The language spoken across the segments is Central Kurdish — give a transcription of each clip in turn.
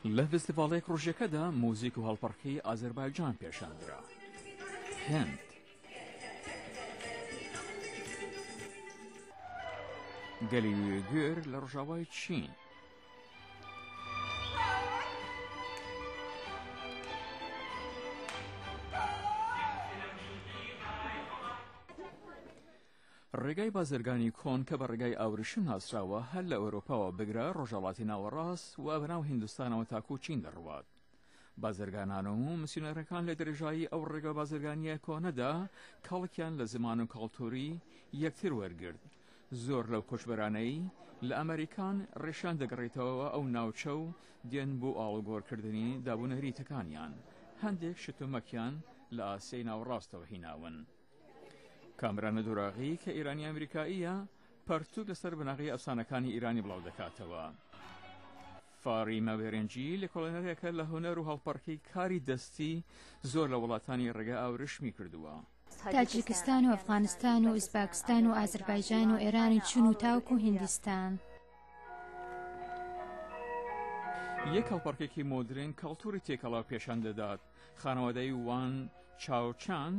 لە فستیڤالێک ڕۆژەکەدا موزیک و هەڵپەڕکەی ئازەربایجان پێشاندرا. هند گەلی وێگر لە ڕۆژاوای چین، ڕێگای بازرگانی کۆن کە بە ڕێگای ئاوریشم ناسراوە هەر لە ئەوروپاوە بگرە ڕۆژهەڵاتی ناوەڕاست و بەناو هیندستانەوە تاکو و چین دەڕوات. بازرگانان و مسیۆنەرەکان لە دەرێژایی ئەو ڕێگە بازرگانیە کۆنەدا کاڵکیان لە زمان و کاڵتوری یەکتر وەرگرت. زۆر لەو کۆچبەرانەی لە ئەمریکان ڕێشان دەگەڕێتەوە ئەو ناوچە و دێن بۆ ئاڵگۆڕکردنی دابوونەریتەکانیان. هەندێک شتومەکیان لە ئاسیای ناوەڕاستەوە هیناون. کامرانە دوراغی کە ئیرانی ئەمریکاییە پەرتوک لەسەر بناغی ئەفسانەکانی ئیرانی بڵاو دەکاتەوە. فاریمە وێرنجی لە کۆڵێنەرێکە لە هونەر و هەڵپەڕکەی کاری دەستی زۆر لە وڵاتانی ڕێگە ئاوریشمی کردووە. تاجیکستان و ئەفغانستان و ئوزباکستان و ئازەربایجان و ئێرانی چین و تاوک و هیندستان. یەک هەڵپەڕکێکی مۆدرن کەڵتوری تێکەڵاو پێشان دەدات. خانەوادەی وان چاوچان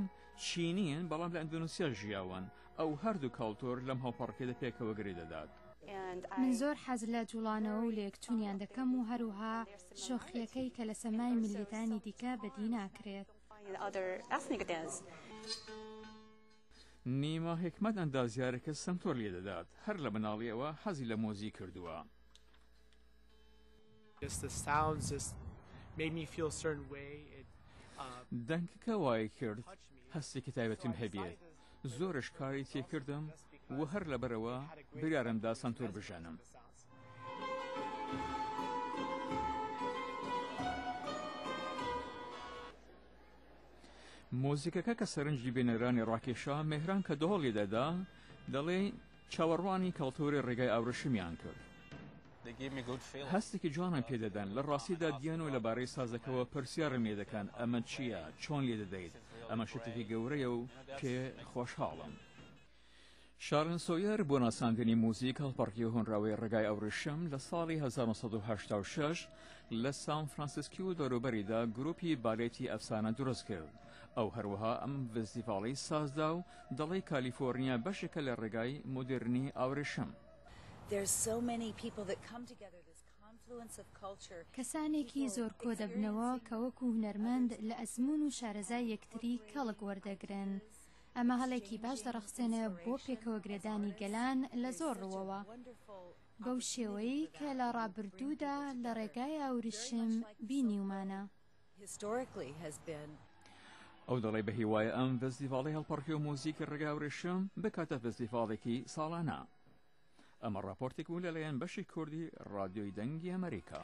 چینیین بەڵام لە ئەندونوسیا ژیاون. ئەو هەردوو کەڵتۆر لەم هەڵپەڕکێدا پێکەوە گرێ دەدات. من زۆر حەز لە جوڵانەوە و لە یەکچوونیان دەکەم و هەروها شۆخیەکەی کە لە سەمای میلەتانی دیکە بەدی ناکرێت. نیمە حکمەت ئەندازیارەکە سنتۆر لێ دەدات. هەر لە مناڵیەوە حەزی لە مۆزی کردووە. دەنگەکە وای کرد هەستێکی تایبەتیم هەبێت. زۆرش کاری تێکردم و هەر لەبەرەوە بریارمدا سنتۆر بژانم. مۆزیکەکە کە سەرنجی بێنەرانی ڕاکێشا مێهران کە دۆڵی دەدا دەڵێ چاوەڕوانی کەڵتوری ڕێگای ئاوریشمیان کرد. هەستێکی جوانان پێدەدەن لە ڕاستیدا دیان و لەبارەی سازەکەەوە پرسیارم لێ دەکەن ئەمە چییە؟ چۆن لێ دەدەیت؟ ئەمە شتێکی گەورەیە و پێ خۆشحاڵم. شارلن سۆیر بۆ ناساندنی موزیک هەڵپەڕکی هۆنراوەی ڕێگای ئاوریشم لە ساڵی 1986 لە سان فرانسیسکی و دەوروبەریدا گروپی بالێتی ئەفسانە دروست کرد. ئەو هەروەها ئەم فستیڤاڵی سازدا و دەڵی کالیفۆرنیا بەشێکە لە ڕێگای مۆدرنی ئاوریشم. کەسانێکی زۆر کۆ دەبنەوە کە وەکو هونەرمەند لە ئەزمون و شارەزای یەکتری کەڵک وەردەگرن. ئەمە هەڵێکی باش دەڕەخسێنە بۆ پێکەوە گرێدانی گەلان لە زۆر ڕووەوە بەو شێوەی کە لە ڕابردوودا لە ڕێگای ئاوریشم بینیومانە. ئەو دەڵێ بە هیوایە ئەم فستیڤاڵی هەڵپەڕکی و مۆزیکی ڕێگای ئاوریشم بکاتە فستیڤاڵێکی ساڵانە. ئەمە ڕاپۆرتێک بوو لەلایەن بەشی کوردی ڕادیۆی دەنگی ئەمریکا.